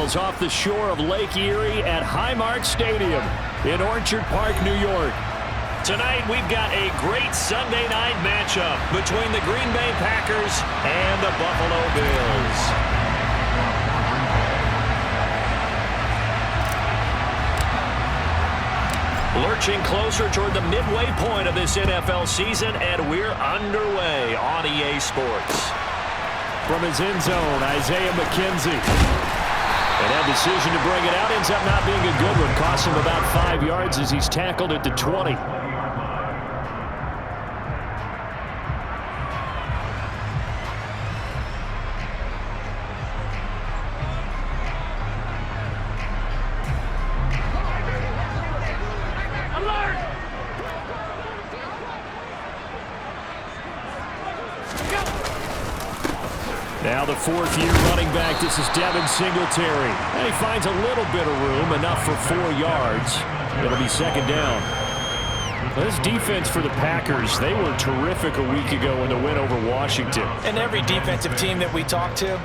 miles off the shore of Lake Erie at Highmark Stadium in Orchard Park, New York. Tonight, we've got a great Sunday night matchup between the Green Bay Packers and the Buffalo Bills. Lurching closer toward the midway point of this NFL season, and we're underway on EA Sports. From his end zone, Isaiah McKenzie. And that decision to bring it out ends up not being a good one. Costs him about 5 yards as he's tackled at the 20. Now the fourth-year running back, this is Devin Singletary. And he finds a little bit of room, enough for 4 yards. It'll be second down. This defense for the Packers, they were terrific a week ago in the win over Washington. And every defensive team that we talk to,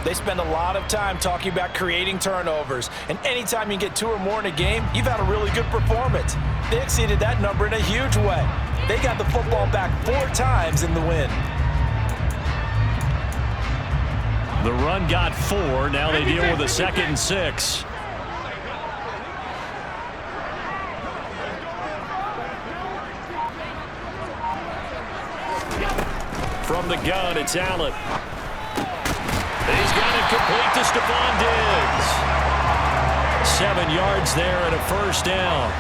they spend a lot of time talking about creating turnovers. And anytime you get 2 or more in a game, you've had a really good performance. They exceeded that number in a huge way. They got the football back 4 times in the win. The run got 4. Now they deal with a 2nd and 6. From the gun, it's Allen. He's got it complete to Stephon Diggs. 7 yards there and a first down.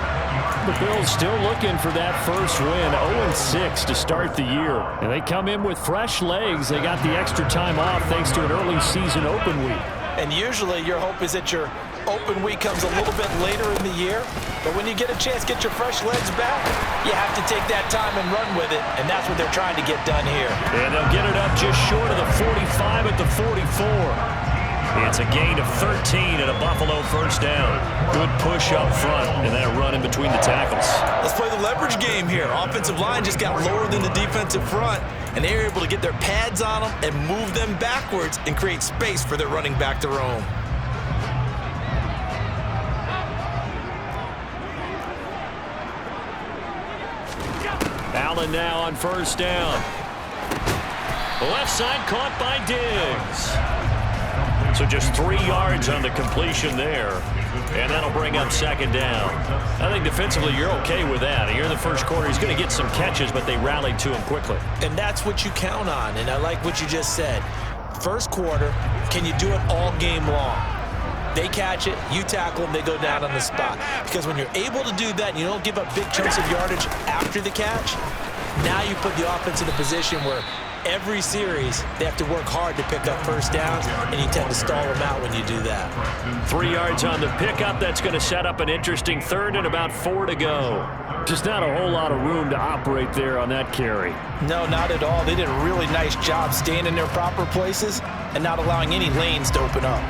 The Bills still looking for that first win. 0-6 to start the year. And they come in with fresh legs. They got the extra time off thanks to an early season open week. And usually your hope is that your open week comes a little bit later in the year. But when you get a chance to get your fresh legs back, you have to take that time and run with it. And that's what they're trying to get done here. And they'll get it up just short of the 45 at the 44. It's a gain of 13 and a Buffalo first down. Good push up front and that run in between the tackles. Let's play the leverage game here. Offensive line just got lower than the defensive front, and they were able to get their pads on them and move them backwards and create space for their running back to roam. Allen now on first down. Left side caught by Diggs. So just 3 yards on the completion there. And that'll bring up second down. I think defensively you're okay with that. Here in the first quarter, he's going to get some catches, but they rallied to him quickly. And that's what you count on. And I like what you just said. First quarter, can you do it all game long? They catch it, you tackle them, they go down on the spot. Because when you're able to do that and you don't give up big chunks of yardage after the catch, now you put the offense in a position where every series, they have to work hard to pick up first downs, and you tend to stall them out when you do that. 3 yards on the pickup. That's going to set up an interesting third and about 4 to go. Just not a whole lot of room to operate there on that carry. No, not at all. They did a really nice job staying in their proper places and not allowing any lanes to open up.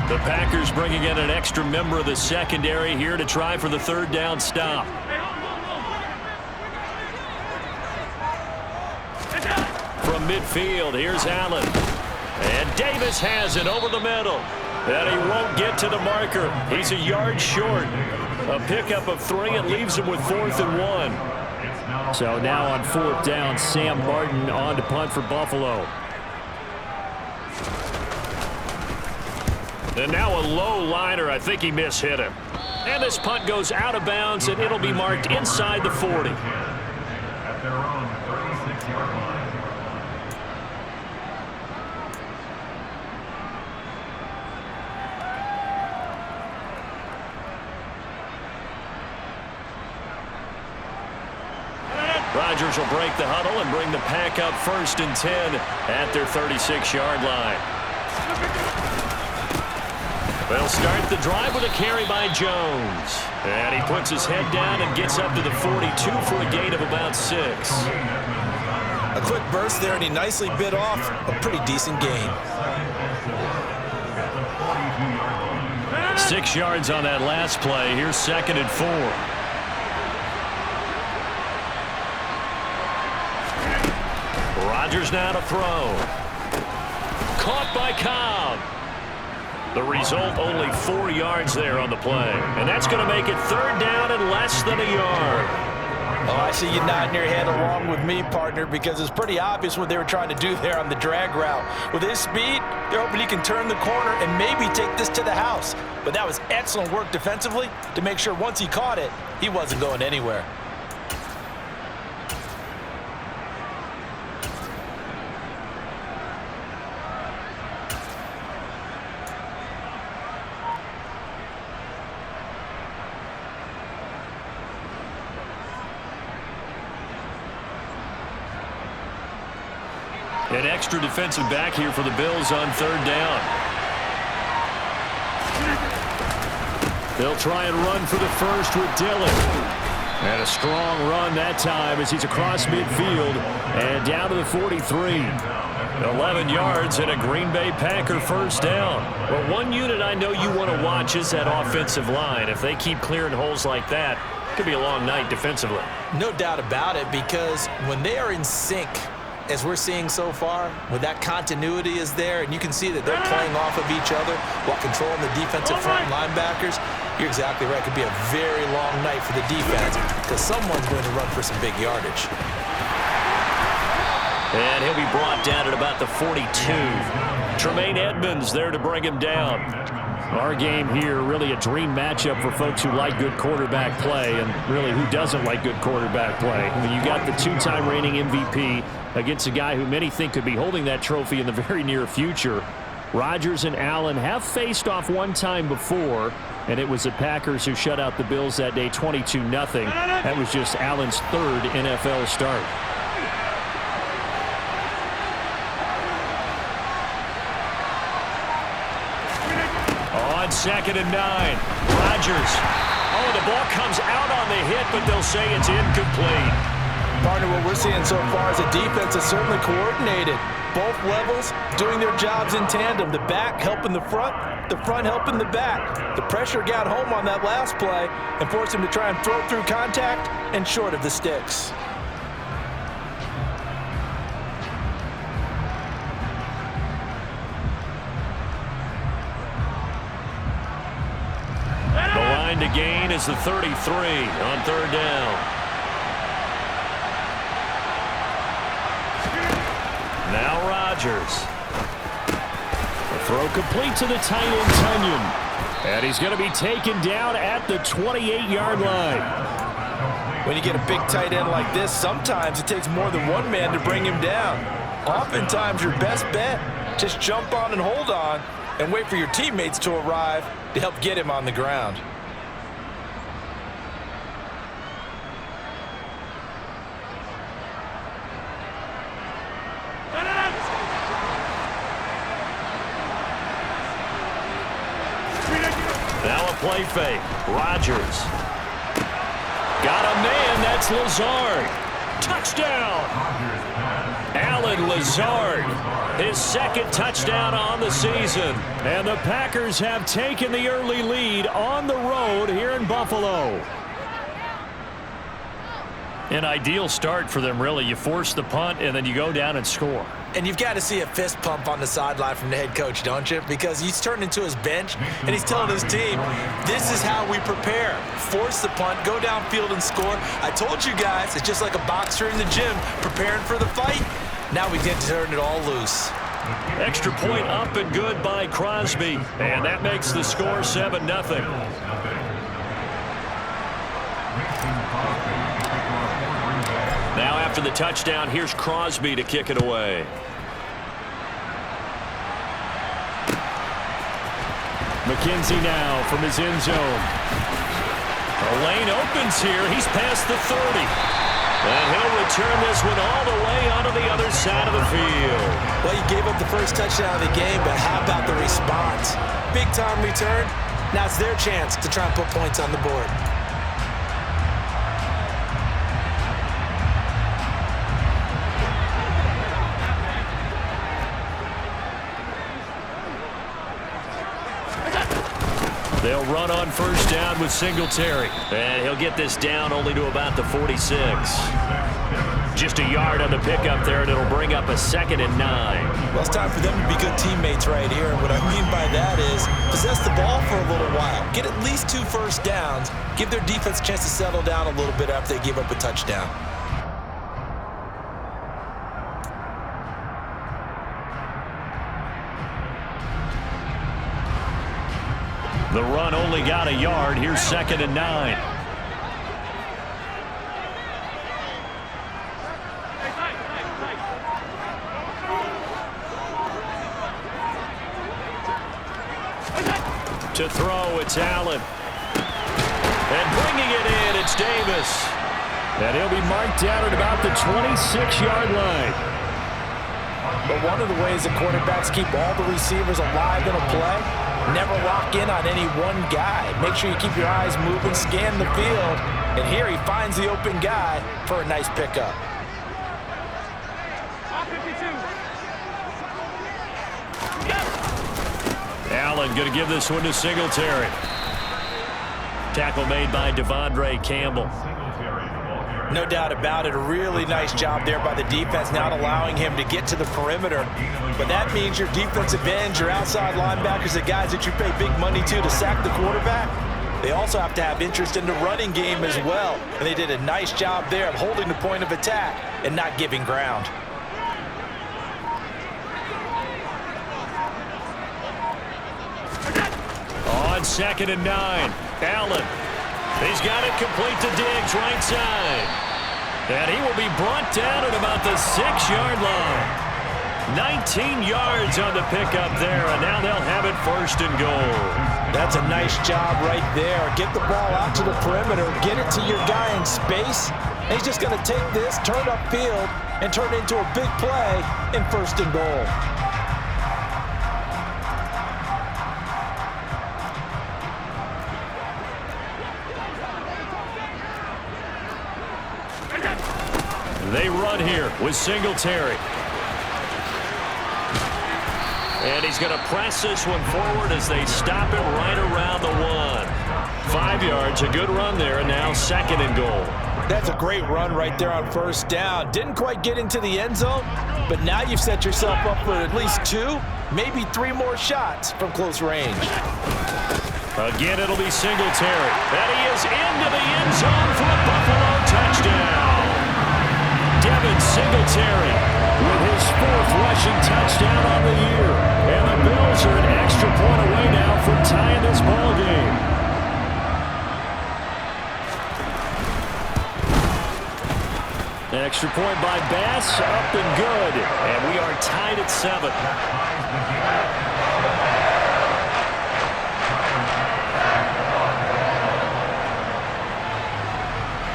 The Packers bringing in an extra member of the secondary here to try for the third down stop. From midfield, here's Allen. And Davis has it over the middle. And he won't get to the marker. He's a yard short. A pickup of 3 and leaves him with 4th and 1. So now on 4th down, Sam Martin on to punt for Buffalo. And now a low liner. I think he mishit him. And this punt goes out of bounds, and it'll be marked inside the 40. At their own 36-yard line. Rodgers will break the huddle and bring the Pack up 1st and 10 at their 36-yard line. They'll start the drive with a carry by Jones. And he puts his head down and gets up to the 42 for a gain of about 6. A quick burst there, and he nicely bit off a pretty decent gain. 6 yards on that last play. Here's 2nd and 4. Rodgers now to throw. Caught by Cobb. The result, only 4 yards there on the play. And that's going to make it 3rd down and less than a yard. Oh, I see you nodding your head along with me, partner, because it's pretty obvious what they were trying to do there on the drag route. With his speed, they're hoping he can turn the corner and maybe take this to the house. But that was excellent work defensively to make sure once he caught it, he wasn't going anywhere. An extra defensive back here for the Bills on 3rd down. They'll try and run for the first with Dillon. And a strong run that time as he's across midfield and down to the 43. 11 yards and a Green Bay Packer 1st down. Well, one unit I know you want to watch is that offensive line. If they keep clearing holes like that, it could be a long night defensively. No doubt about it, because when they are in sync, as we're seeing so far, when that continuity is there, and you can see that they're playing off of each other while controlling the defensive front linebackers, you're exactly right. It could be a very long night for the defense because someone's going to run for some big yardage. And he'll be brought down at about the 42. Tremaine Edmonds there to bring him down. Our game here, really a dream matchup for folks who like good quarterback play, and really who doesn't like good quarterback play. I mean, you got the 2-time reigning MVP against a guy who many think could be holding that trophy in the very near future. Rodgers and Allen have faced off one time before, and it was the Packers who shut out the Bills that day 22-0. That was just Allen's 3rd NFL start. On 2nd and 9, Rodgers. Oh, the ball comes out on the hit, but they'll say it's incomplete. Partner, what we're seeing so far is a defense that's certainly coordinated. Both levels doing their jobs in tandem. The back helping the front helping the back. The pressure got home on that last play and forced him to try and throw through contact and short of the sticks. The line to gain is the 33 on 3rd down. Now Rodgers. The throw complete to the tight end, Tunyon. And he's going to be taken down at the 28-yard line. When you get a big tight end like this, sometimes it takes more than one man to bring him down. Oftentimes your best bet, just jump on and hold on and wait for your teammates to arrive to help get him on the ground. Now a play fake. Rodgers. Got a man. That's Lazard. Touchdown. Allen Lazard. His 2nd touchdown on the season. And the Packers have taken the early lead on the road here in Buffalo. An ideal start for them, really. You force the punt, and then you go down and score. And you've got to see a fist pump on the sideline from the head coach, don't you? Because he's turned into his bench, and he's telling his team, this is how we prepare. Force the punt, go downfield and score. I told you guys, it's just like a boxer in the gym preparing for the fight. Now we get to turn it all loose. Extra point up and good by Crosby. And that makes the score 7-0. Now after the touchdown, here's Crosby to kick it away. McKenzie now from his end zone. The lane opens here. He's past the 30. And he'll return this one all the way onto the other side of the field. Well, he gave up the first touchdown of the game, but how about the response? Big-time return. Now it's their chance to try and put points on the board. They'll run on first down with Singletary. And he'll get this down only to about the 46. Just a yard on the pickup there, and it'll bring up a 2nd and 9. Well, it's time for them to be good teammates right here. And what I mean by that is possess the ball for a little while. Get at least 2 first downs. Give their defense a chance to settle down a little bit after they give up a touchdown. The run only got a yard. Here's 2nd and 9. To throw, it's Allen. And bringing it in, it's Davis. And he'll be marked down at about the 26-yard line. But one of the ways the quarterbacks keep all the receivers alive in a play, never lock in on any one guy. Make sure you keep your eyes moving, scan the field. And here he finds the open guy for a nice pickup. Allen going to give this one to Singletary. Tackle made by Devondre Campbell. No doubt about it. A really nice job there by the defense, not allowing him to get to the perimeter. But that means your defensive ends, your outside linebackers, the guys that you pay big money to sack the quarterback, they also have to have interest in the running game as well. And they did a nice job there of holding the point of attack and not giving ground. On 2nd and 9, Allen. He's got it complete to Diggs, right side. And he will be brought down at about the 6-yard line. 19 yards on the pickup there, and now they'll have it 1st and goal. That's a nice job right there. Get the ball out to the perimeter, get it to your guy in space, and he's just going to take this, turn upfield, and turn it into a big play in 1st and goal. They run here with Singletary. And he's going to press this one forward as they stop him right around the 1. 5 yards, a good run there, and now 2nd and goal. That's a great run right there on 1st down. Didn't quite get into the end zone, but now you've set yourself up for at least 2, maybe 3 more shots from close range. Again, it'll be Singletary. And he is into the end zone for a Buffalo touchdown. Devin Singletary with his 4th rushing touchdown on the year. And the Bills are an extra point away now from tying this ball game. Extra point by Bass, up and good. And we are tied at 7.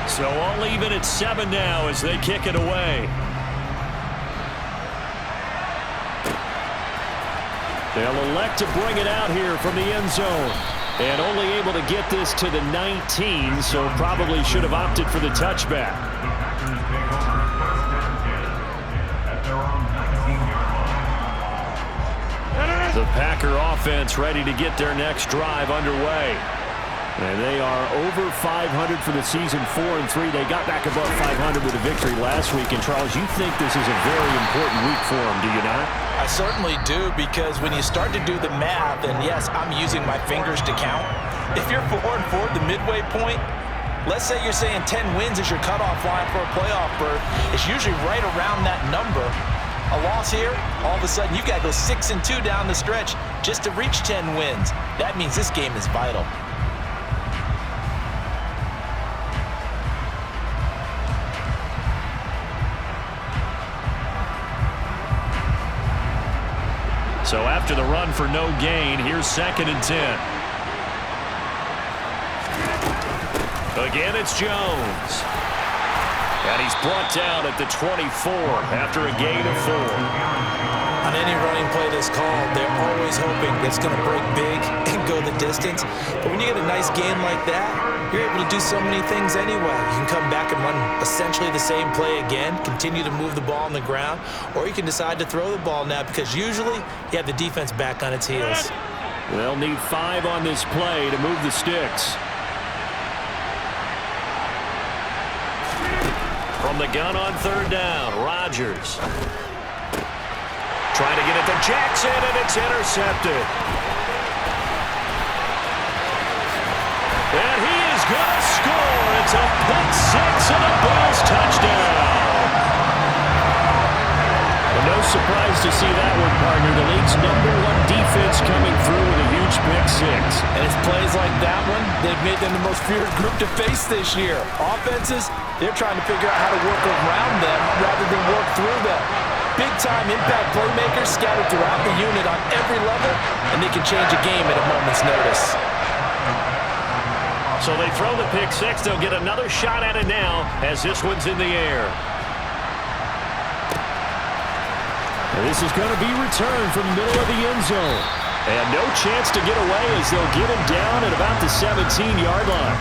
So all even at 7 now as they kick it away. They'll elect to bring it out here from the end zone. And only able to get this to the 19, so probably should have opted for the touchback. The Packer offense ready to get their next drive underway. And they are over 500 for the season, 4-3. They got back above 500 with a victory last week. And, Charles, you think this is a very important week for them, do you not? I certainly do, because when you start to do the math, and yes, I'm using my fingers to count. If you're 4-4 at the midway point, let's say you're saying 10 wins is your cutoff line for a playoff berth. It's usually right around that number. A loss here, all of a sudden you've got to go 6-2 down the stretch just to reach 10 wins. That means this game is vital. So after the run for no gain, here's 2nd and 10. Again, it's Jones. And he's brought down at the 24 after a gain of 4. On any running play that's called, they're always hoping it's going to break big and go the distance. But when you get a nice gain like that, you're able to do so many things anyway. You can come back and run essentially the same play again, continue to move the ball on the ground, or you can decide to throw the ball now because usually you have the defense back on its heels. They'll need 5 on this play to move the sticks. From the gun on 3rd down, Rodgers. Trying to get it to Jackson, and it's intercepted. And he is going to score. It's a pick 6 and a Bills touchdown. And no surprise to see that one, partner. The league's #1 defense coming through with a huge pick 6. And it's plays like that one, they've made them the most feared group to face this year. Offenses, they're trying to figure out how to work around them rather than work through them. Big-time impact playmakers scattered throughout the unit on every level, and they can change a game at a moment's notice. So they throw the pick 6. They'll get another shot at it now as this one's in the air. And this is going to be returned from the middle of the end zone. And no chance to get away as they'll get him down at about the 17-yard line.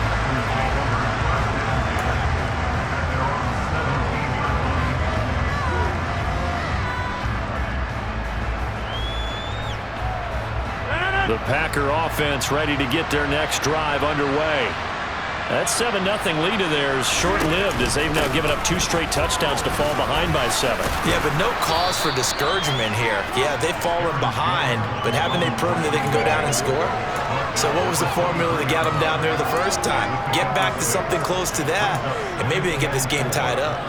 The Packer offense ready to get their next drive underway. That 7-0 lead of theirs short-lived as they've now given up 2 straight touchdowns to fall behind by 7. Yeah, but no cause for discouragement here. Yeah, they've fallen behind, but haven't they proven that they can go down and score? So what was the formula that got them down there the first time? Get back to something close to that, and maybe they can get this game tied up.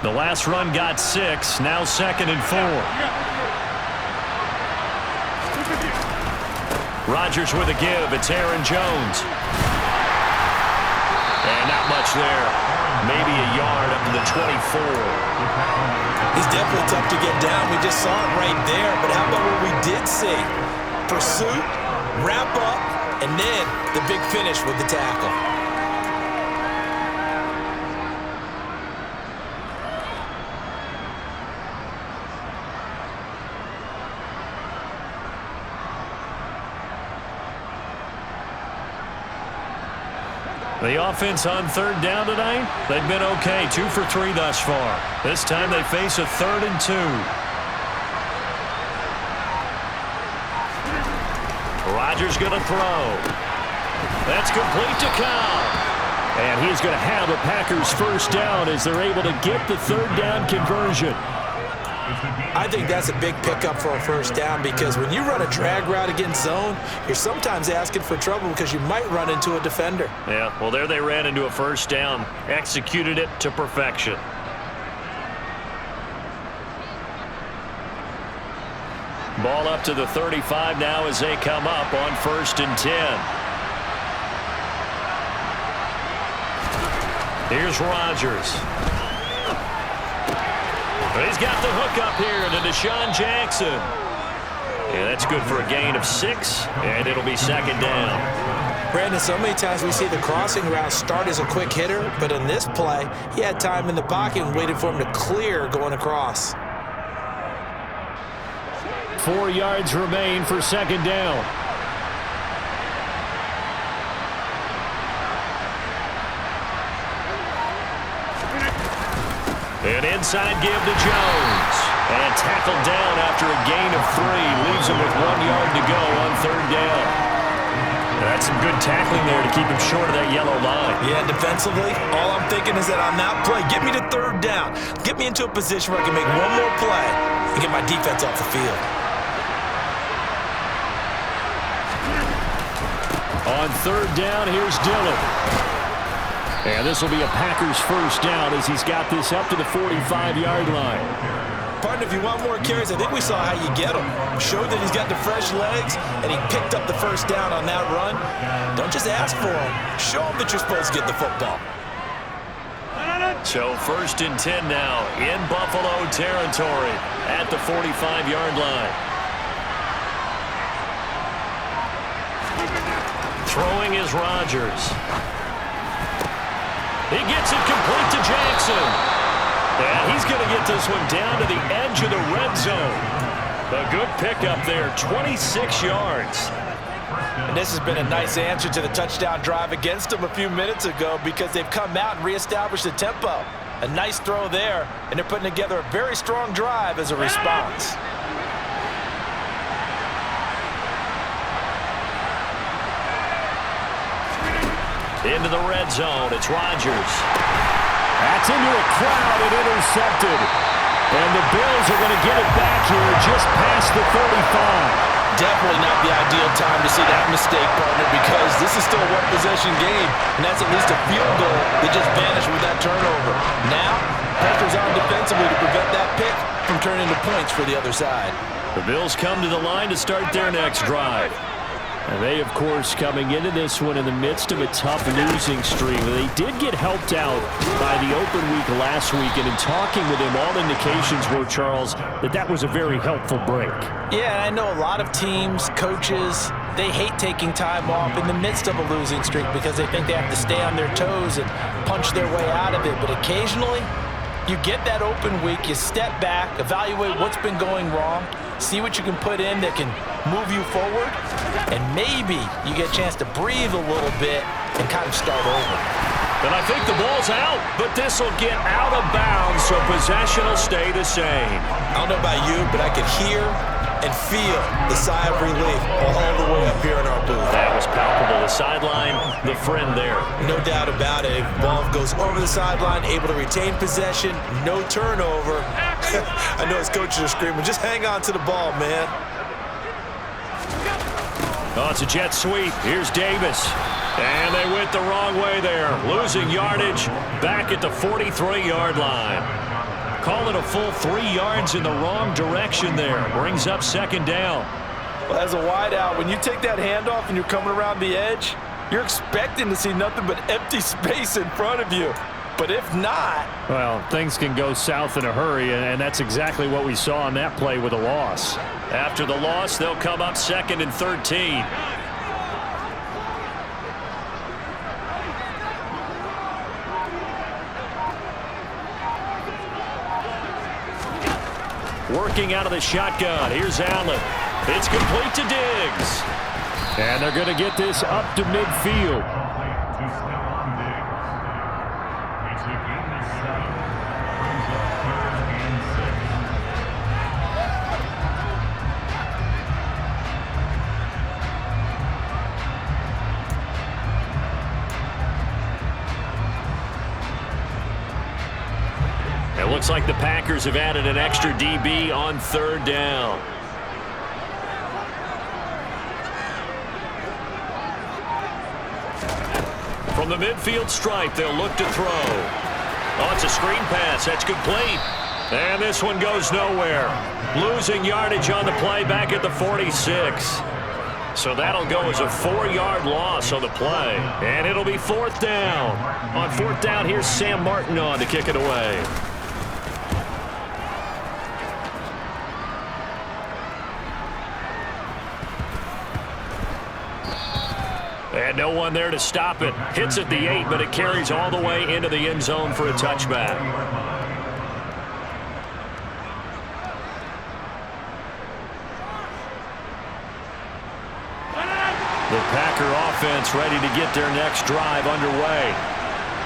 The last run got 6, now 2nd and 4. Rodgers with a give. It's Aaron Jones. And not much there. Maybe a yard up to the 24. He's definitely tough to get down. We just saw it right there. But how about what we did see? Pursuit, wrap up, and then the big finish with the tackle. The offense on 3rd down tonight, they've been okay, 2 for 3 thus far. This time they face a 3rd and 2. Rodgers going to throw. That's complete to Cobb. And he's going to have a Packers first down as they're able to get the 3rd down conversion. I think that's a big pickup for a first down because when you run a drag route against zone, you're sometimes asking for trouble because you might run into a defender. Yeah, well, there they ran into a first down, executed it to perfection. Ball up to the 35 now as they come up on 1st and 10. Here's Rodgers. He's got the hook up here to Deshaun Jackson. Yeah, that's good for a gain of 6, and it'll be 2nd down. Brandon, so many times we see the crossing route start as a quick hitter, but in this play, he had time in the pocket and waited for him to clear going across. 4 yards remain for 2nd down. An inside give to Jones. And tackled down after a gain of 3. Leaves him with 1 yard to go on 3rd down. That's some good tackling there to keep him short of that yellow line. Yeah, defensively, all I'm thinking is that on that play, get me to 3rd down. Get me into a position where I can make one more play and get my defense off the field. On 3rd down, here's Dillon. And this will be a Packers first down as he's got this up to the 45-yard line. Partner, if you want more carries, I think we saw how you get them. Showed that he's got the fresh legs, and he picked up the first down on that run. Don't just ask for them. Show them that you're supposed to get the football. So 1st and 10 now in Buffalo territory at the 45-yard line. Throwing is Rodgers. He gets it complete to Jackson. And he's going to get this one down to the edge of the red zone. A good pickup there, 26 yards. And this has been a nice answer to the touchdown drive against them a few minutes ago because they've come out and reestablished the tempo. A nice throw there, and they're putting together a very strong drive as a response. Into the red zone, it's Rodgers. That's into a crowd and intercepted. And the Bills are going to get it back here just past the 35. Definitely not the ideal time to see that mistake, partner, because this is still a one-possession game, and that's at least a field goal that just vanished with that turnover. Now, pressure's on defensively to prevent that pick from turning into points for the other side. The Bills come to the line to start their next drive. And they, of course, coming into this one in the midst of a tough losing streak. They did get helped out by the open week last week, and in talking with him, all indications were, Charles, that was a very helpful break. Yeah, I know a lot of teams, coaches, they hate taking time off in the midst of a losing streak because they think they have to stay on their toes and punch their way out of it. But occasionally, you get that open week, you step back, evaluate what's been going wrong, see what you can put in that can move you forward, and maybe you get a chance to breathe a little bit and kind of start over. And I think the ball's out, but this will get out of bounds, so possession will stay the same. I don't know about you, but I could hear and feel the sigh of relief all the way up here in our booth. That was palpable. The sideline, the friend there. No doubt about it. Ball goes over the sideline, able to retain possession, no turnover. I know his coaches are screaming, just hang on to the ball, man. Oh, it's a jet sweep. Here's Davis. And they went the wrong way there. Losing yardage back at the 43-yard line. Call it a full 3 yards in the wrong direction there. Brings up second down. Well, as a wideout, when you take that handoff and you're coming around the edge, you're expecting to see nothing but empty space in front of you. But if not... Well, things can go south in a hurry, and that's exactly what we saw on that play with a loss. After the loss, they'll come up 2nd and 13. Working out of the shotgun. Here's Allen. It's complete to Diggs. And they're going to get this up to midfield. It looks like the Packers have added an extra DB on 3rd down. From the midfield stripe, they'll look to throw. Oh, it's a screen pass. That's complete. And this one goes nowhere. Losing yardage on the play back at the 46. So that'll go as a 4-yard loss on the play. And it'll be 4th down. On 4th down, here's Sam Martin on to kick it away. And no one there to stop it. Hits at the 8, but it carries all the way into the end zone for a touchback. The Packer offense ready to get their next drive underway.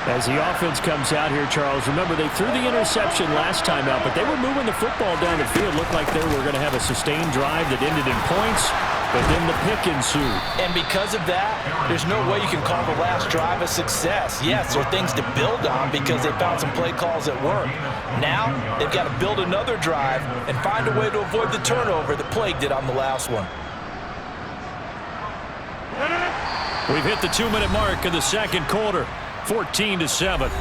As the offense comes out here, Charles, remember they threw the interception last time out, but they were moving the football down the field. Looked like they were going to have a sustained drive that ended in points. But then the pick ensued. And because of that, there's no way you can call the last drive a success. Yes, there are things to build on because they found some play calls that work. Now, they've got to build another drive and find a way to avoid the turnover that plagued it on the last one. We've hit the 2-minute mark in the second quarter, 14-7.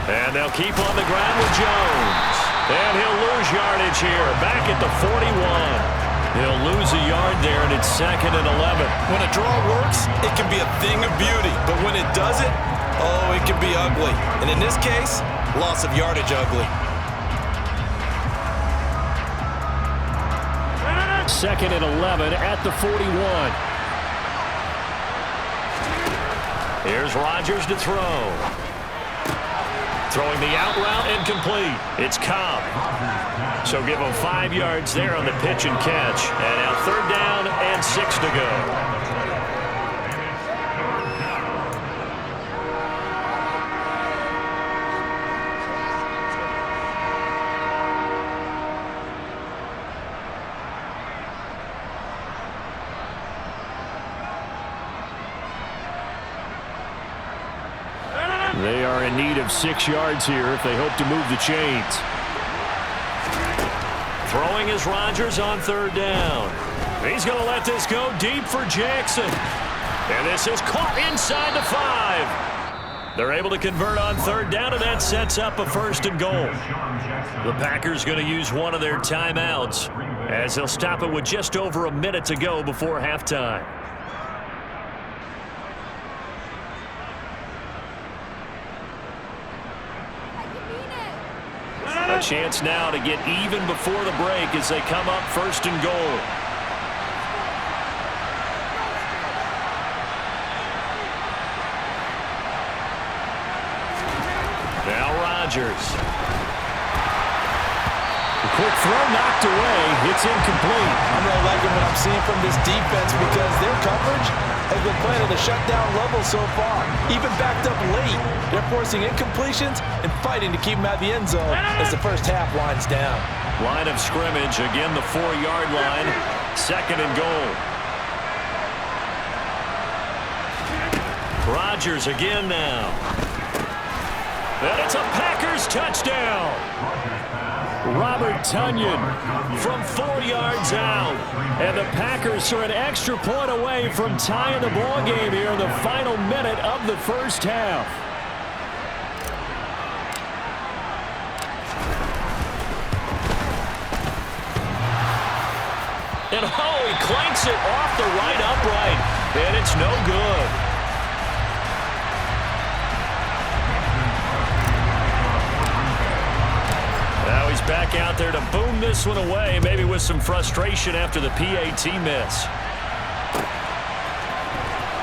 And they'll keep on the ground with Jones. And he'll lose yardage here, back at the 41. He'll lose a yard there, and it's 2nd and 11. When a draw works, it can be a thing of beauty. But when it doesn't, oh, it can be ugly. And in this case, loss of yardage ugly. 2nd and 11 at the 41. Here's Rodgers to throw. Throwing the out route and complete. It's Cobb. So give him 5 yards there on the pitch and catch. And now 3rd down and 6 to go. They are in need of 6 yards here if they hope to move the chains. Throwing is Rodgers on 3rd down. He's going to let this go deep for Jackson. And this is caught inside the 5. They're able to convert on 3rd down, and that sets up a 1st and goal. The Packers going to use one of their timeouts as they'll stop it with just over a minute to go before halftime. A chance now to get even before the break as they come up 1st and goal. Now Rodgers. The quick throw knocked away. It's incomplete. I'm really liking what I'm seeing from this defense because their coverage has been playing at a shutdown level so far. Even backed up late. They're forcing incompletions and fighting to keep them out of the end zone as the first half winds down. Line of scrimmage, again the 4-yard line. 2nd and goal. Rodgers again now. And it's a Packers touchdown. Robert Tonyan from 4 yards out. And the Packers are an extra point away from tying the ball game here in the final minute of the first half. And oh, he clanks it off the right upright. And it's no good. Now he's back out there to boom this one away, maybe with some frustration after the PAT miss.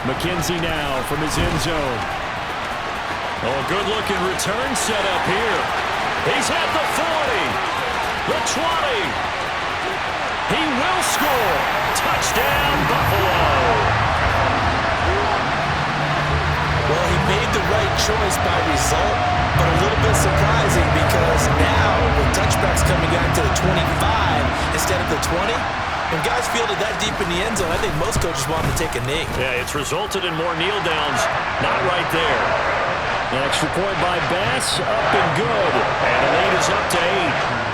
McKenzie now from his end zone. Oh, good-looking return set up here. He's at the 40, the 20. He will score. Touchdown, Buffalo. Well, he made the right choice by result, but a little bit surprising because now with touchbacks coming out to the 25 instead of the 20, when guys fielded that deep in the end zone, I think most coaches want to take a knee. Yeah, it's resulted in more kneel downs. Not right there. An extra point by Bass, up and good. And the lead is up to 8.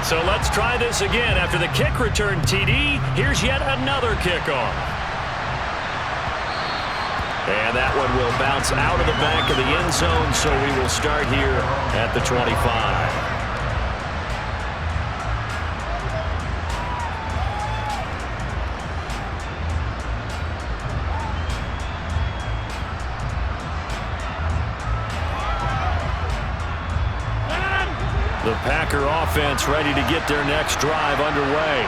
So let's try this again. After the kick return TD, here's yet another kickoff. And that one will bounce out of the back of the end zone, so we will start here at the 25. The Packer offense ready to get their next drive underway.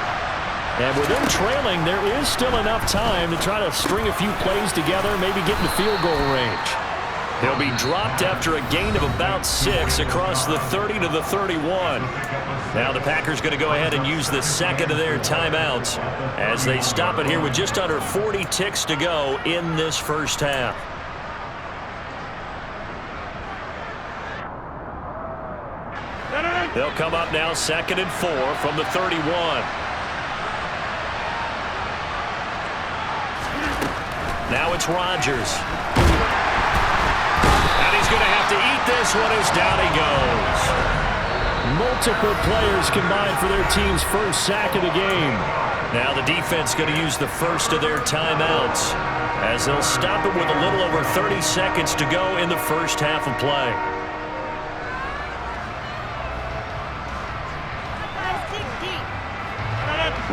And with them trailing, there is still enough time to try to string a few plays together, maybe get in the field goal range. He'll be dropped after a gain of about 6 across the 30 to the 31. Now the Packers going to go ahead and use the second of their timeouts as they stop it here with just under 40 ticks to go in this first half. They'll come up now 2nd and 4 from the 31. Now it's Rodgers. And he's going to have to eat this one as down he goes. Multiple players combined for their team's first sack of the game. Now the defense going to use the first of their timeouts as they'll stop it with a little over 30 seconds to go in the first half of play.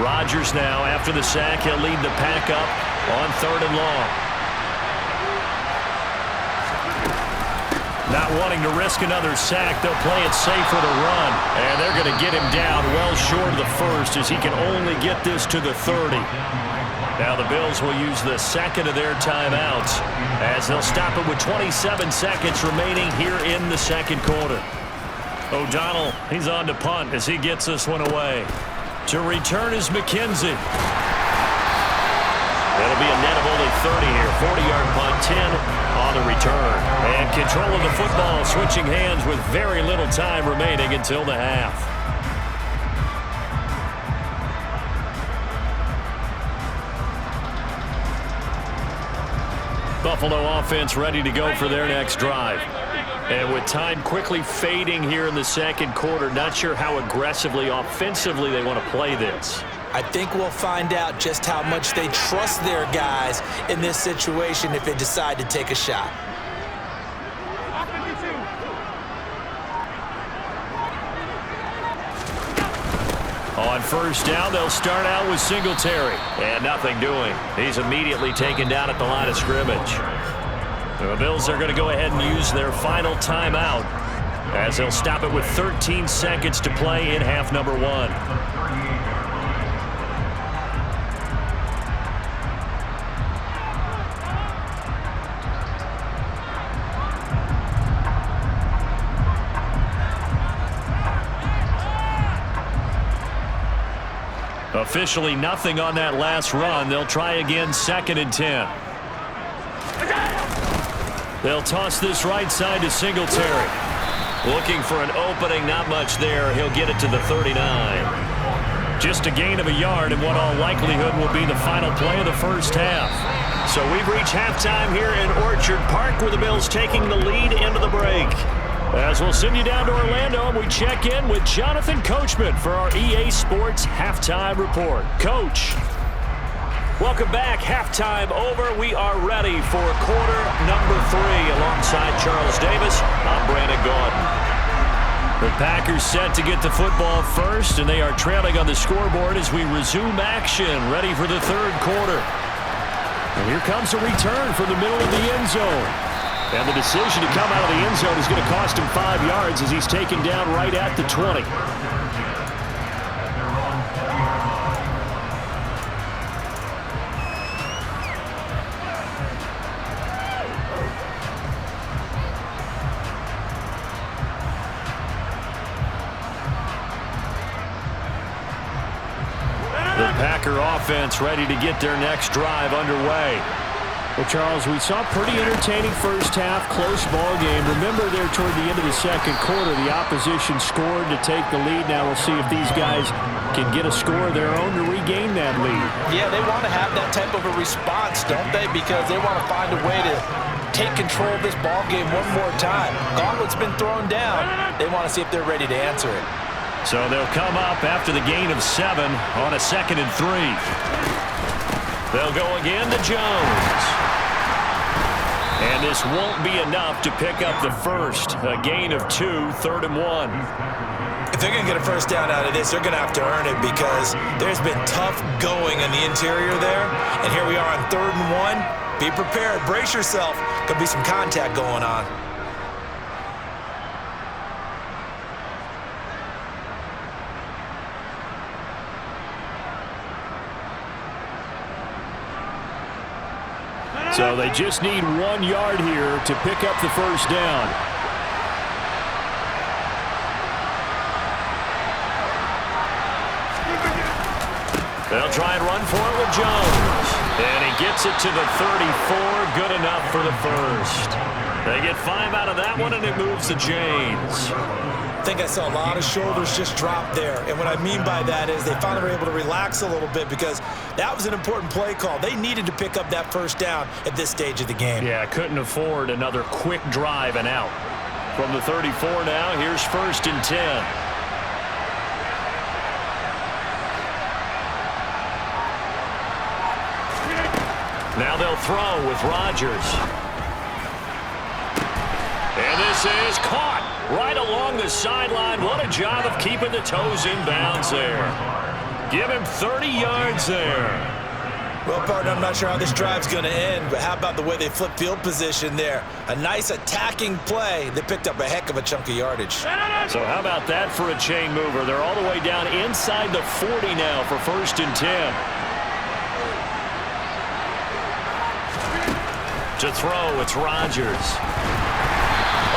Rodgers now, after the sack, he'll lead the pack up on 3rd and long. Not wanting to risk another sack, they'll play it safe for the run. And they're going to get him down well short of the first as he can only get this to the 30. Now the Bills will use the second of their timeouts as they'll stop it with 27 seconds remaining here in the second quarter. O'Donnell, he's on to punt as he gets this one away. To return is McKenzie. It'll be a net of only 30 here. 40-yard punt, 10 on the return. And control of the football switching hands with very little time remaining until the half. Buffalo offense ready to go for their next drive. And with time quickly fading here in the second quarter, not sure how aggressively, offensively they want to play this. I think we'll find out just how much they trust their guys in this situation if they decide to take a shot. On first down, they'll start out with Singletary. And nothing doing. He's immediately taken down at the line of scrimmage. The Bills are going to go ahead and use their final timeout as they'll stop it with 13 seconds to play in half number 1. Officially nothing on that last run. They'll try again 2nd and 10. They'll toss this right side to Singletary. Looking for an opening, not much there. He'll get it to the 39. Just a gain of a yard in what all likelihood will be the final play of the first half. So we've reached halftime here in Orchard Park with the Bills taking the lead into the break. As we'll send you down to Orlando, and we check in with Jonathan Coachman for our EA Sports Halftime Report. Coach, welcome back. Halftime over. We are ready for quarter number 3. Alongside Charles Davis, I'm Brandon Gaudin. The Packers set to get the football first, and they are trailing on the scoreboard as we resume action, ready for the third quarter. And here comes a return from the middle of the end zone. And the decision to come out of the end zone is going to cost him 5 yards as he's taken down right at the 20. The Packer offense ready to get their next drive underway. Well, Charles, we saw a pretty entertaining first half, close ball game. Remember there toward the end of the second quarter, the opposition scored to take the lead. Now we'll see if these guys can get a score of their own to regain that lead. Yeah, they want to have that type of a response, don't they? Because they want to find a way to take control of this ball game one more time. Gauntlet's been thrown down. They want to see if they're ready to answer it. So they'll come up after the gain of 7 on a 2nd and 3. They'll go again to Jones. And this won't be enough to pick up the first. A gain of 2, 3rd and 1. If they're going to get a first down out of this, they're going to have to earn it because there's been tough going in the interior there. And here we are on 3rd and 1. Be prepared. Brace yourself. Could be some contact going on. So they just need 1 yard here to pick up the first down. They'll try and run for it with Jones. And he gets it to the 34. Good enough for the first. They get 5 out of that one, and it moves to James. I think I saw a lot of shoulders just drop there. And what I mean by that is they finally were able to relax a little bit because that was an important play call. They needed to pick up that first down at this stage of the game. Yeah, couldn't afford another quick drive and out. From the 34 now, here's 1st and 10. Now they'll throw with Rodgers. And this is caught right along the sideline. What a job of keeping the toes in bounds there. Give him 30 yards there. Well, partner, I'm not sure how this drive's going to end, but how about the way they flip field position there? A nice attacking play that picked up a heck of a chunk of yardage. So how about that for a chain mover? They're all the way down inside the 40 now for 1st and 10. To throw, it's Rodgers.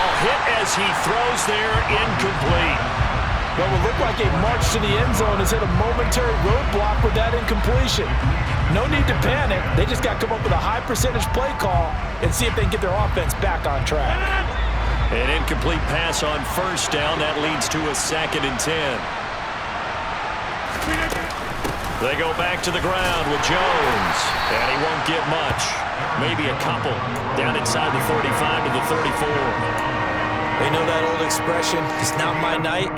Oh, hit as he throws there, incomplete. Well, it looked like a march to the end zone has hit a momentary roadblock with that incompletion. No need to panic. They just got to come up with a high percentage play call and see if they can get their offense back on track. An incomplete pass on 1st down. That leads to a 2nd and 10. They go back to the ground with Jones, and he won't get much. Maybe a couple. Down inside the 35 to the 34. You know that old expression, it's not my night?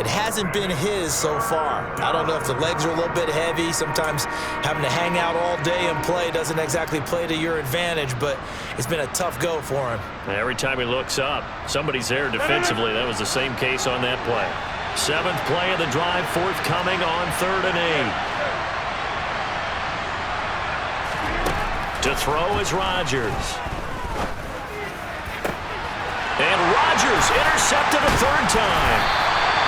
It hasn't been his so far. I don't know if the legs are a little bit heavy. Sometimes having to hang out all day and play doesn't exactly play to your advantage, but it's been a tough go for him. Every time he looks up, somebody's there defensively. That was the same case on that play. 7th play of the drive, forthcoming on 3rd and 8. To throw is Rodgers. And Rodgers intercepted a 3rd time.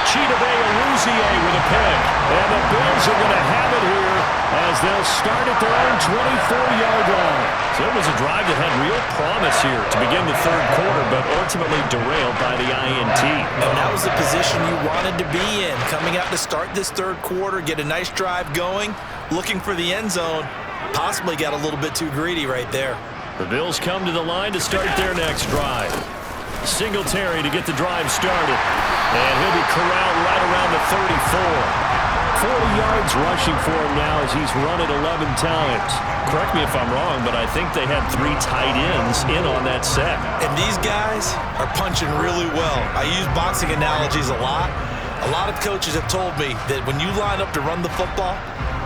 Chidobe-Awuzie with a pick. And the Bills are going to have it here as they'll start at their own 24-yard line. So it was a drive that had real promise here to begin the 3rd quarter, but ultimately derailed by the INT. And that was the position you wanted to be in. Coming out to start this 3rd quarter, get a nice drive going, looking for the end zone. Possibly got a little bit too greedy right there. The Bills come to the line to start their next drive. Singletary to get the drive started. And he'll be corralled right around the 34. 40 yards rushing for him now as he's run it 11 times. Correct me if I'm wrong, but I think they had 3 tight ends in on that set. And these guys are punching really well. I use boxing analogies a lot. A lot of coaches have told me that when you line up to run the football,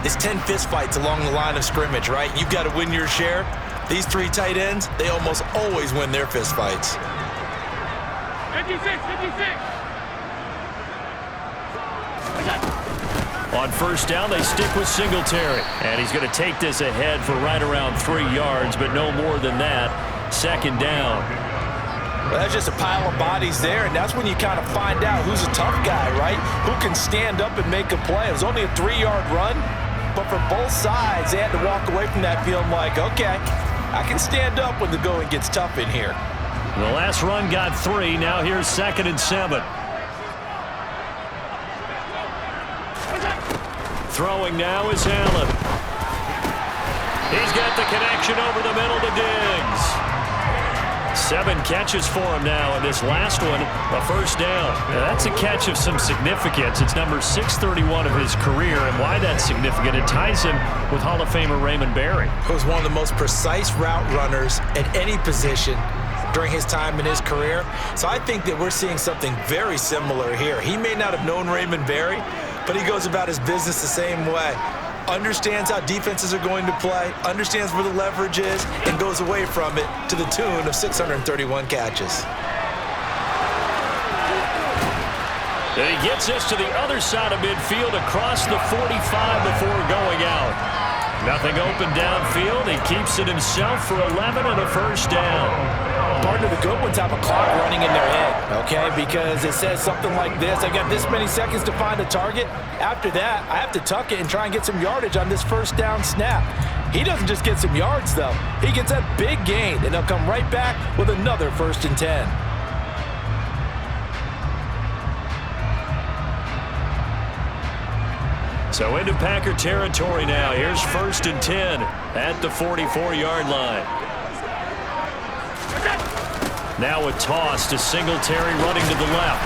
it's 10 fist fights along the line of scrimmage, right? You've got to win your share. These 3 tight ends, they almost always win their fist fights. 56. On 1st down, they stick with Singletary. And he's going to take this ahead for right around 3 yards, but no more than that. 2nd down. Well, that's just a pile of bodies there, and that's when you kind of find out who's a tough guy, right? Who can stand up and make a play. It was only a 3-yard run, but for both sides, they had to walk away from that feeling like, okay, I can stand up when the going gets tough in here. The last run got 3. Now here's 2nd and 7. Throwing now is Allen. He's got the connection over the middle to Diggs. 7 catches for him now, and this last one, a 1st down. Now that's a catch of some significance. It's number 631 of his career, and why that's significant, it ties him with Hall of Famer Raymond Berry. He was one of the most precise route runners at any position during his time in his career. So I think that we're seeing something very similar here. He may not have known Raymond Berry, but he goes about his business the same way. Understands how defenses are going to play, understands where the leverage is, and goes away from it to the tune of 631 catches. And he gets us to the other side of midfield across the 45 before going out. Nothing open downfield. He keeps it himself for 11 and a 1st down. Partner, the good ones have a clock running in their head, okay? Because it says something like this. I got this many seconds to find a target. After that, I have to tuck it and try and get some yardage on this 1st down snap. He doesn't just get some yards, though. He gets a big gain, and he'll come right back with another 1st and 10. So into Packer territory now. Here's 1st and 10 at the 44-yard line. Now a toss to Singletary running to the left.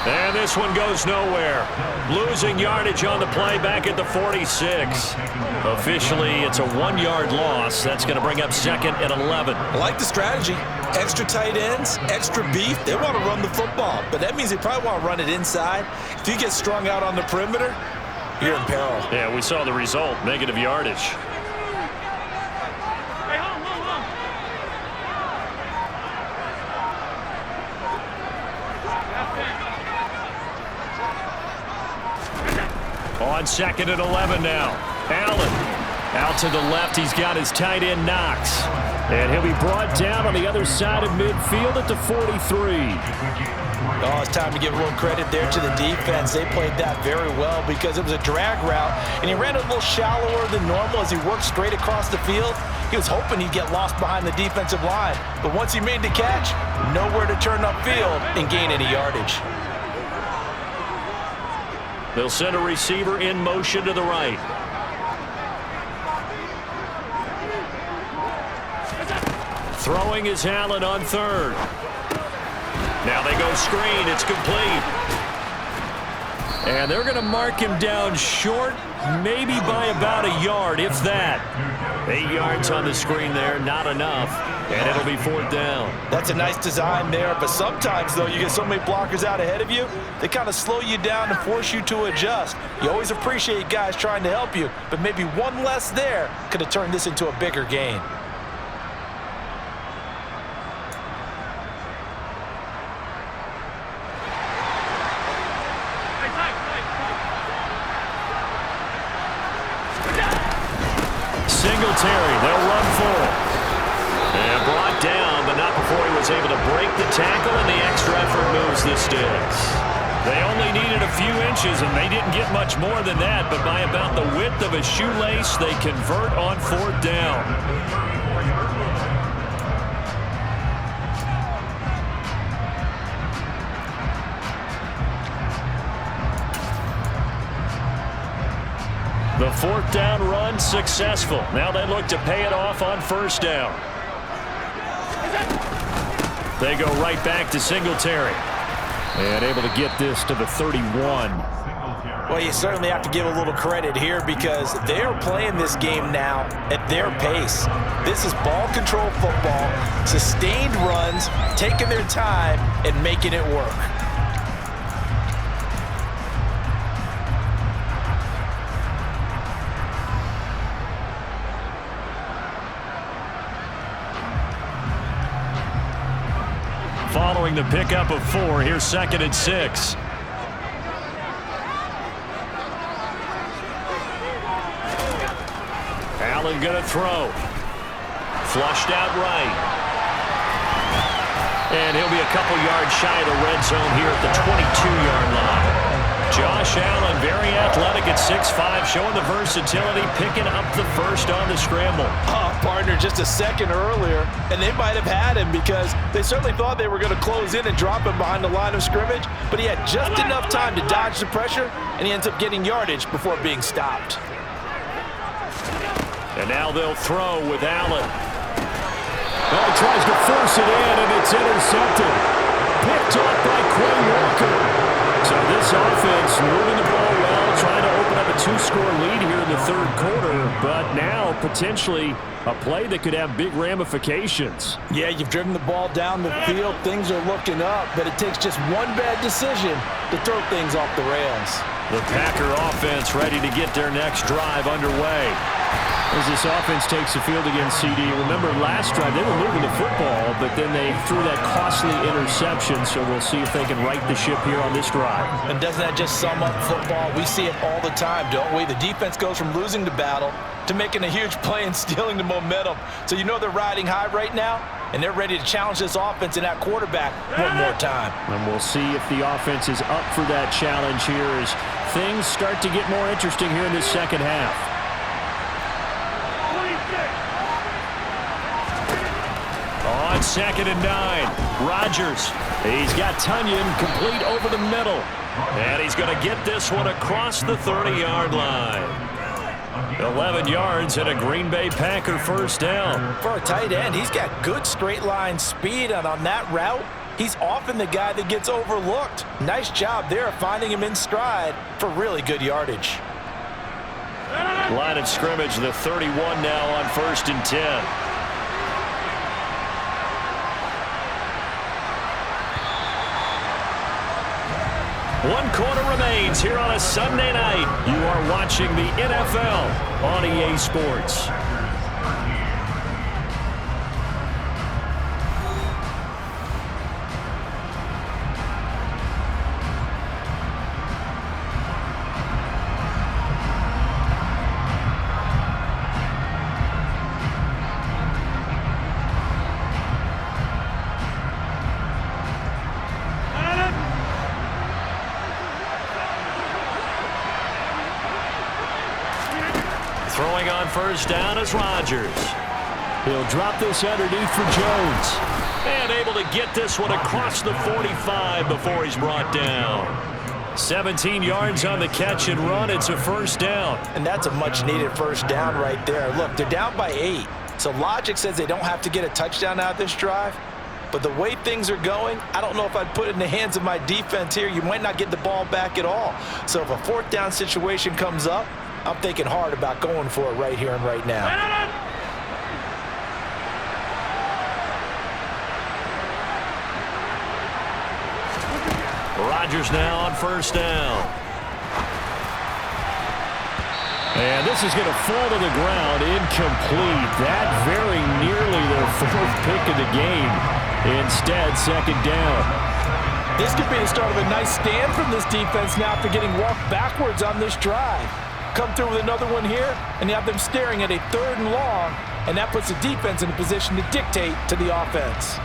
And this one goes nowhere. Losing yardage on the play back at the 46. Officially, it's a 1-yard loss. That's going to bring up 2nd and 11. I like the strategy. Extra tight ends, extra beef. They want to run the football, but that means they probably want to run it inside. If you get strung out on the perimeter, you're in peril. Yeah, we saw the result. Negative yardage. On 2nd and 11 now. Allen Out to the left, he's got his tight end Knox. And he'll be brought down on the other side of midfield at the 43. Oh, it's time to give a little credit there to the defense. They played that very well because it was a drag route, and he ran a little shallower than normal as he worked straight across the field. He was hoping he'd get lost behind the defensive line, but once he made the catch, nowhere to turn upfield and gain any yardage. They'll send a receiver in motion to the right. Throwing is Allen on third. Now they go screen. It's complete. And they're going to mark him down short, maybe by about a yard, if that. 8 yards on the screen there, not enough. And it'll be 4th down. That's a nice design there, but sometimes, though, you get so many blockers out ahead of you, they kind of slow you down and force you to adjust. You always appreciate guys trying to help you, but maybe one less there could have turned this into a bigger gain. Singletary, they'll run for it. And brought down, but not before he was able to break the tackle, and the extra effort moves the sticks. They only needed a few inches, and they didn't get much more than that, but by about the width of a shoelace, they convert on 4th down. The 4th down run successful. Now they look to pay it off on 1st down. They go right back to Singletary. And able to get this to the 31. Well, you certainly have to give a little credit here because they're playing this game now at their pace. This is ball control football, sustained runs, taking their time and making it work. Following the pickup of 4, here's 2nd and 6. Allen going to throw. Flushed out right. And he'll be a couple yards shy of the red zone here at the 22-yard line. Josh Allen, very athletic at 6'5", showing the versatility, picking up the first on the scramble. Partner, just a second earlier, and they might have had him because they certainly thought they were going to close in and drop him behind the line of scrimmage, but he had just enough time to dodge the pressure, and he ends up getting yardage before being stopped. And now they'll throw with Allen. Oh, he tries to force it in, and it's intercepted. Picked off by Quay Walker. So this offense moving the ball well, trying to open up a 2-score lead here in the 3rd quarter, but now potentially a play that could have big ramifications. Yeah, you've driven the ball down the field. Things are looking up, but it takes just one bad decision to throw things off the rails. The Packer offense ready to get their next drive underway. As this offense takes the field against CD, remember last drive they were moving the football, but then they threw that costly interception, so we'll see if they can right the ship here on this drive. And doesn't that just sum up football? We see it all the time, don't we? The defense goes from losing the battle to making a huge play and stealing the momentum. So you know they're riding high right now, and they're ready to challenge this offense and that quarterback one more time. And we'll see if the offense is up for that challenge here as things start to get more interesting here in this second half. On 2nd and 9, Rodgers. He's got Tunyon complete over the middle. And he's going to get this one across the 30-yard line. 11 yards and a Green Bay Packer 1st down. For a tight end, he's got good straight line speed, and on that route, he's often the guy that gets overlooked. Nice job there of finding him in stride for really good yardage. Line of scrimmage, the 31 now on 1st and 10. One quarter remains here on a Sunday night. You are watching the NFL on EA Sports. Throwing on first down is Rodgers. He'll drop this underneath for Jones. And able to get this one across the 45 before he's brought down. 17 yards on the catch and run. It's a first down. And that's a much-needed first down right there. Look, they're down by 8. So logic says they don't have to get a touchdown out of this drive. But the way things are going, I don't know if I'd put it in the hands of my defense here. You might not get the ball back at all. So if a fourth down situation comes up, I'm thinking hard about going for it right here and right now. Rodgers now on first down. And this is going to fall to the ground, incomplete. That very nearly their 4th pick of the game. Instead, second down. This could be the start of a nice stand from this defense now after getting walked backwards on this drive. Come through with another one here, and you have them staring at a 3rd and long, and that puts the defense in a position to dictate to the offense.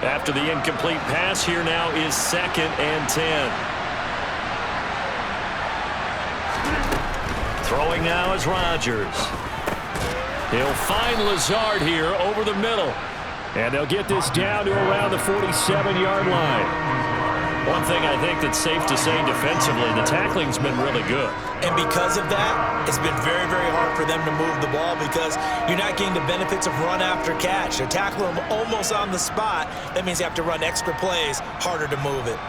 After the incomplete pass, here now is 2nd and 10. Throwing now is Rodgers. He'll find Lazard here over the middle. And they'll get this down to around the 47-yard line. One thing I think that's safe to say defensively, the tackling's been really good. And because of that, it's been very, very hard for them to move the ball because you're not getting the benefits of run after catch. They're tackling them almost on the spot. That means you have to run extra plays, harder to move it.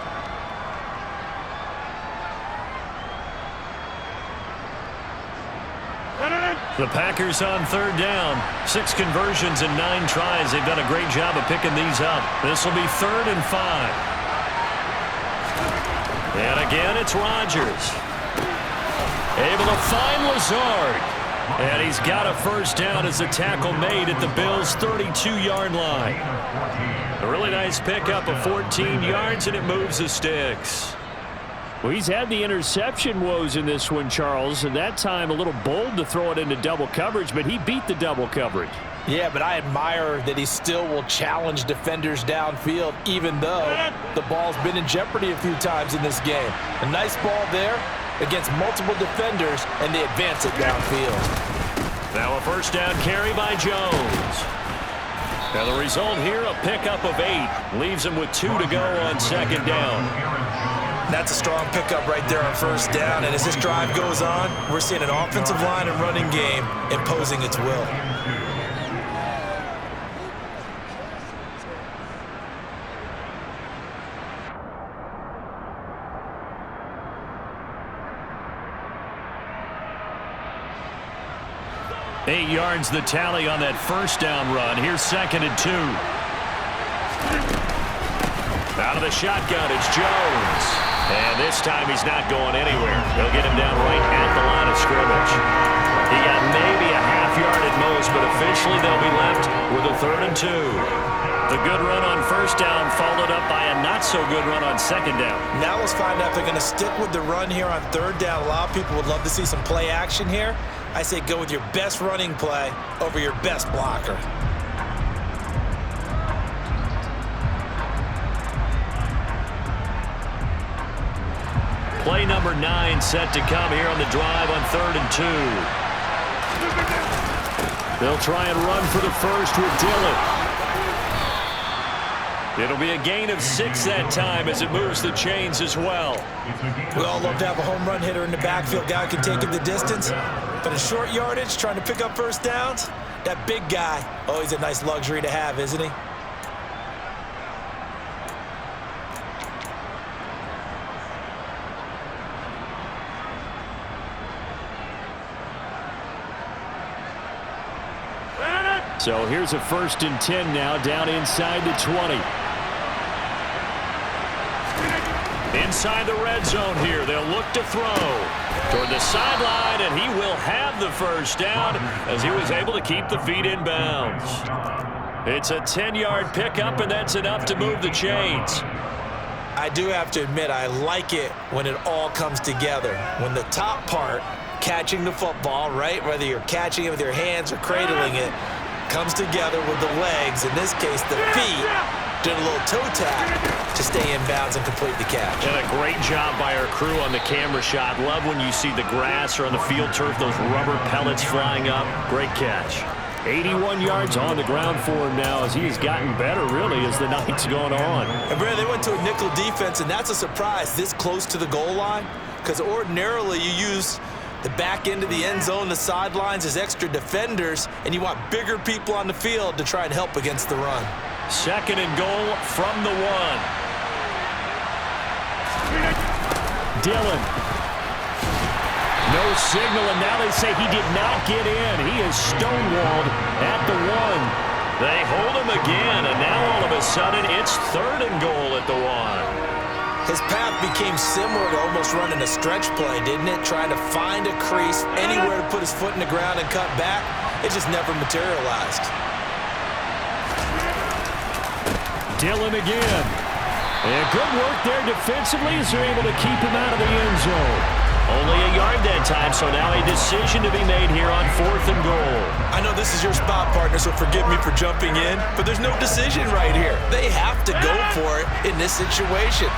The Packers on 3rd down. 6 conversions and 9 tries. They've done a great job of picking these up. This will be 3rd and 5. And again, it's Rodgers. Able to find Lazard. And he's got a first down as the tackle made at the Bills' 32-yard line. A really nice pickup of 14 yards, and it moves the sticks. Well, he's had the interception woes in this one, Charles, and that time a little bold to throw it into double coverage, but he beat the double coverage. Yeah, but I admire that he still will challenge defenders downfield, even though the ball's been in jeopardy a few times in this game. A nice ball there against multiple defenders, and they advance it downfield. Now a first down carry by Jones. Now the result here, a pickup of 8. Leaves him with 2 to go on 2nd down. That's a strong pickup right there on first down, and as this drive goes on, we're seeing an offensive line and running game imposing its will. Eight yards the tally on that first down run. Here's 2nd and 2. Out of the shotgun, it's Jones. And this time he's not going anywhere. They'll get him down right at the line of scrimmage. He got maybe a half yard at most, but officially they'll be left with a 3rd and 2. The good run on first down followed up by a not-so-good run on 2nd down. Now let's find out if they're going to stick with the run here on 3rd down. A lot of people would love to see some play action here. I say go with your best running play over your best blocker. Play number 9 set to come here on the drive on 3rd and 2. They'll try and run for the first with Dillon. It'll be a gain of 6 that time as it moves the chains as well. We all love to have a home run hitter in the backfield. Guy can take it the distance. But in short yardage, trying to pick up first downs, that big guy, always a nice luxury to have, isn't he? So here's a 1st and 10 now, down inside the 20. Inside the red zone here, they'll look to throw toward the sideline, and he will have the first down as he was able to keep the feet in bounds. It's a 10-yard pickup, and that's enough to move the chains. I do have to admit, I like it when it all comes together. When the top part, catching the football, right, whether you're catching it with your hands or cradling it, comes together with the legs, in this case the feet, doing a little toe tap to stay in bounds and complete the catch. And a great job by our crew on the camera shot. Love when you see the grass or on the field turf, those rubber pellets flying up. Great catch. 81 yards on the ground for him now as he has gotten better, really, as the night's gone on. And, Brad, they went to a nickel defense, and that's a surprise this close to the goal line, because ordinarily you use the back end of the end zone, the sidelines as extra defenders, and you want bigger people on the field to try and help against the run. 2nd and goal from the 1. Dillon. No signal, and now they say he did not get in. He is stonewalled at the 1. They hold him again, and now all of a sudden it's 3rd and goal at the 1. His path became similar to almost running a stretch play, didn't it? Trying to find a crease, anywhere to put his foot in the ground and cut back. It just never materialized. Dillon again. And good work there defensively as they're able to keep him out of the end zone. Only a yard that time, so now a decision to be made here on 4th and goal. I know this is your spot, partner, so forgive me for jumping in, but there's no decision right here. They have to go for it in this situation.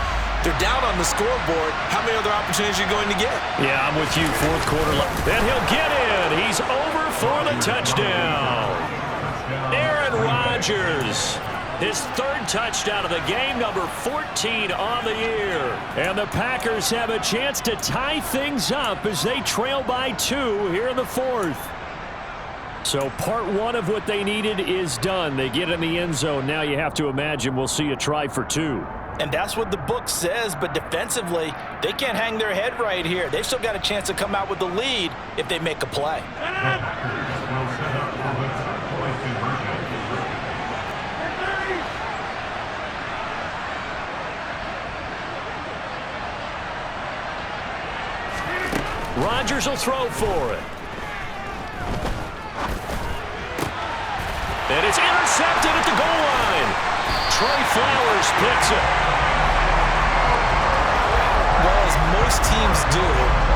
They're down on the scoreboard. How many other opportunities are you going to get? Yeah, I'm with you. 4th quarter. And he'll get in. He's over for the touchdown. Aaron Rodgers. His 3rd touchdown of the game, number 14 on the year. And the Packers have a chance to tie things up as they trail by 2 here in the 4th. So part 1 of what they needed is done. They get in the end zone. Now you have to imagine we'll see a try for 2. And that's what the book says, but defensively, they can't hang their head right here. They've still got a chance to come out with the lead if they make a play. Rodgers will throw for it. And it's intercepted at the goal line. Trey Flowers picks it. Well, as most teams do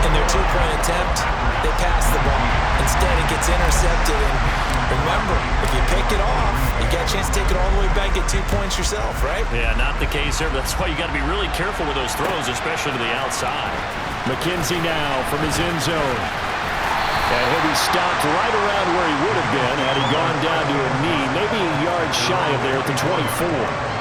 in their 2-point attempt, they pass the ball. Instead, it gets intercepted. And remember, if you pick it off, you got a chance to take it all the way back, get 2 points yourself, right? Yeah, not the case here. That's why you got to be really careful with those throws, especially to the outside. McKenzie now from his end zone. And he'll be stopped right around where he would have been had he gone down to a knee, maybe a yard shy of there at the 24.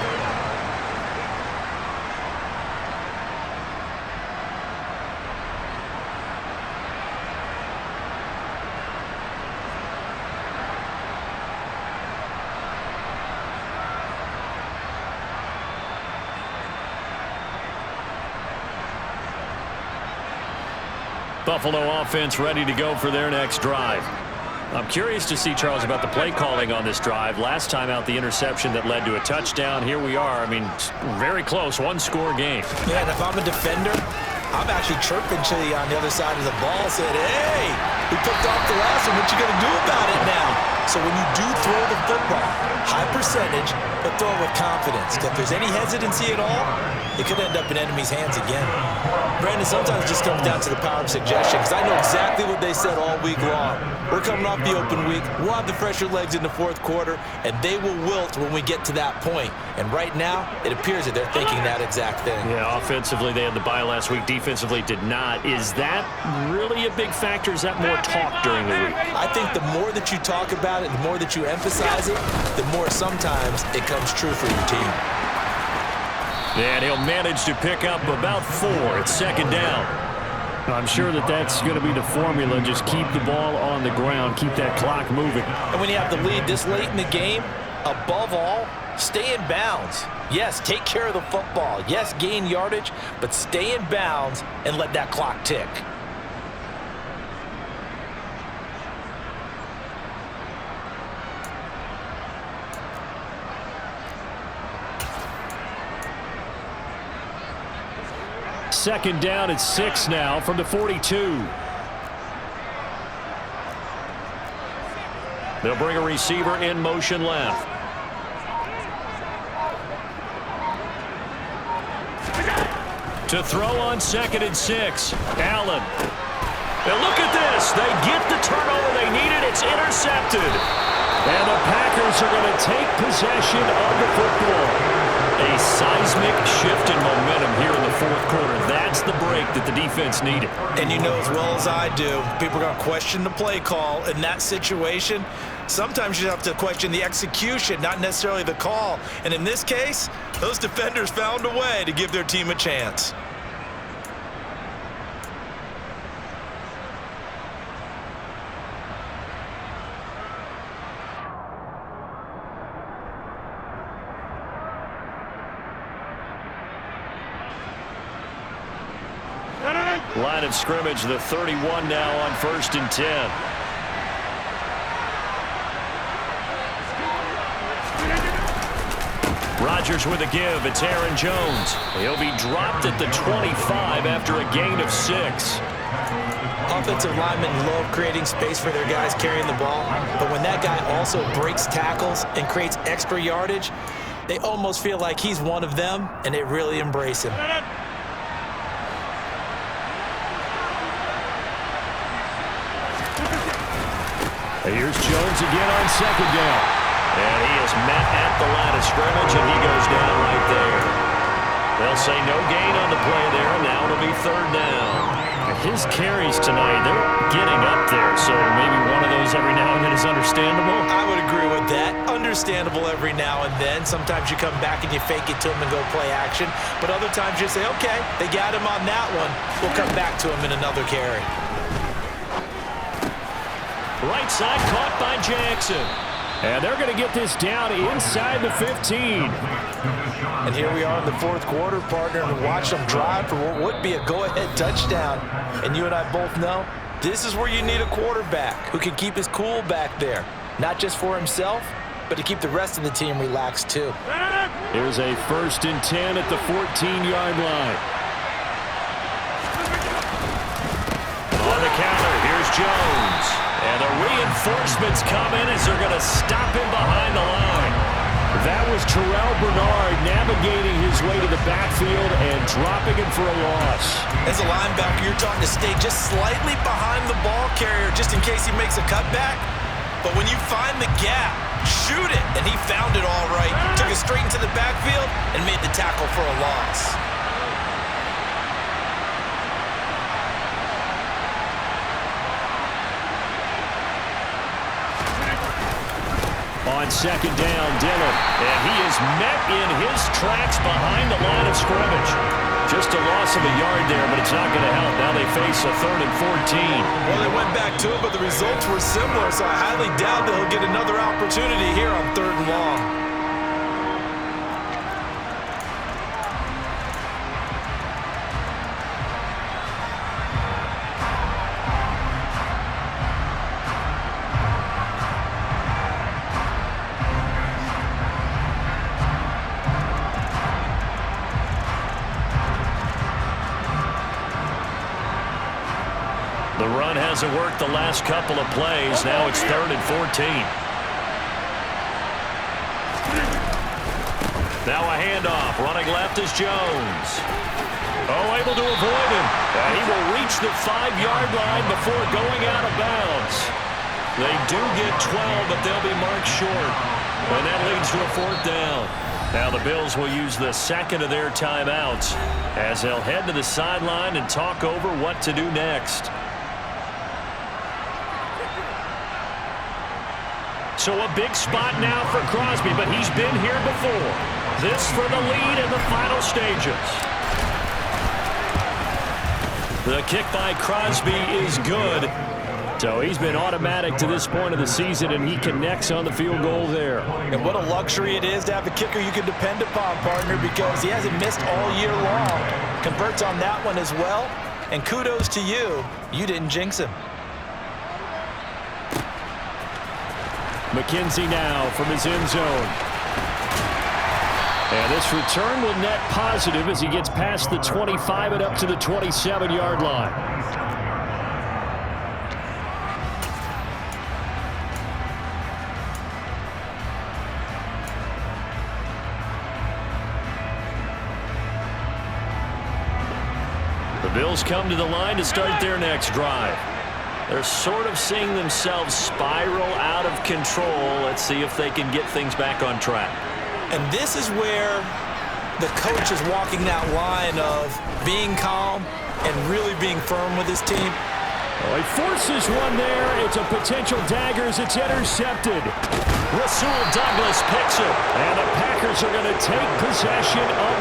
Buffalo offense ready to go for their next drive. I'm curious to see, Charles, about the play calling on this drive. Last time out, the interception that led to a touchdown. Here we are. I mean, very close, 1-score game. Yeah, and if I'm a defender, I'm actually chirping to you on the other side of the ball, saying, hey, we picked off the last one. What you going to do about it now? So when you do throw the football, high percentage, but throw it with confidence. If there's any hesitancy at all, it could end up in enemy's hands again. Brandon, sometimes it just comes down to the power of suggestion, because I know exactly what they said all week long. We're coming off the open week. We'll have the fresher legs in the 4th quarter, and they will wilt when we get to that point. And right now, it appears that they're thinking that exact thing. Yeah, offensively, they had the bye last week. Defensively, did not. Is that really a big factor? Is that more talk during the week? I think the more that you talk about it, the more that you emphasize it, the more sometimes it comes true for your team. And he'll manage to pick up about 4. It's 2nd down. I'm sure that that's going to be the formula. Just keep the ball on the ground. Keep that clock moving. And when you have the lead this late in the game, above all, stay in bounds. Yes, take care of the football. Yes, gain yardage, but stay in bounds and let that clock tick. Second down at 6 now from the 42. They'll bring a receiver in motion left. To throw on 2nd and 6. Allen. And look at this. They get the turnover they needed. It's intercepted. And the Packers are going to take possession of the football. A seismic shift in momentum here in the fourth quarter. That's the break that the defense needed. And you know as well as I do, people are going to question the play call in that situation. Sometimes you have to question the execution, not necessarily the call. And in this case, those defenders found a way to give their team a chance. Line of scrimmage, the 31 now on 1st and 10. Rodgers with a give. It's Aaron Jones. He'll be dropped at the 25 after a gain of 6. Offensive linemen love creating space for their guys carrying the ball, but when that guy also breaks tackles and creates extra yardage, they almost feel like he's one of them, and they really embrace him. Here's Jones again on 2nd down. And he is met at the line of scrimmage, and he goes down right there. They'll say no gain on the play there, and now it'll be 3rd down. His carries tonight, they're getting up there, so maybe one of those every now and then is understandable. I would agree with that. Understandable every now and then. Sometimes you come back and you fake it to him and go play action. But other times you say, okay, they got him on that one. We'll come back to him in another carry. Right side caught by Jackson. And they're going to get this down inside the 15. And here we are in the fourth quarter, partner, and watch them drive for what would be a go-ahead touchdown. And you and I both know this is where you need a quarterback who can keep his cool back there, not just for himself, but to keep the rest of the team relaxed too. Here's a 1st and 10 at the 14-yard line. On the counter, here's Jones. And the reinforcements come in as they're going to stop him behind the line. That was Terrell Bernard navigating his way to the backfield and dropping him for a loss. As a linebacker, you're taught to stay just slightly behind the ball carrier just in case he makes a cutback. But when you find the gap, shoot it. And he found it all right. Took it straight into the backfield and made the tackle for a loss. On 2nd down, Dillon. And he is met in his tracks behind the line of scrimmage. Just a loss of a yard there, but it's not going to help. Now they face a 3rd and 14. Well, they went back to it, but the results were similar, so I highly doubt that he'll get another opportunity here on 3rd and long. The run hasn't worked the last couple of plays. Now it's 3rd and 14. Now a handoff. Running left is Jones. Oh, able to avoid him. And he will reach the 5-yard line before going out of bounds. They do get 12, but they'll be marked short. And that leads to a 4th down. Now the Bills will use the 2nd of their timeouts as they'll head to the sideline and talk over what to do next. So a big spot now for Crosby, but he's been here before. This for the lead in the final stages. The kick by Crosby is good. So he's been automatic to this point of the season, and he connects on the field goal there. And what a luxury it is to have a kicker you can depend upon, partner, because he hasn't missed all year long. Converts on that one as well. And kudos to you. You didn't jinx him. McKenzie now from his end zone. And this return will net positive as he gets past the 25 and up to the 27-yard line. The Bills come to the line to start their next drive. They're sort of seeing themselves spiral out of control. Let's see if they can get things back on track. And this is where the coach is walking that line of being calm and really being firm with his team. Well, he forces one there. It's a potential dagger as it's intercepted. Rasul Douglas picks it. And the Packers are going to take possession of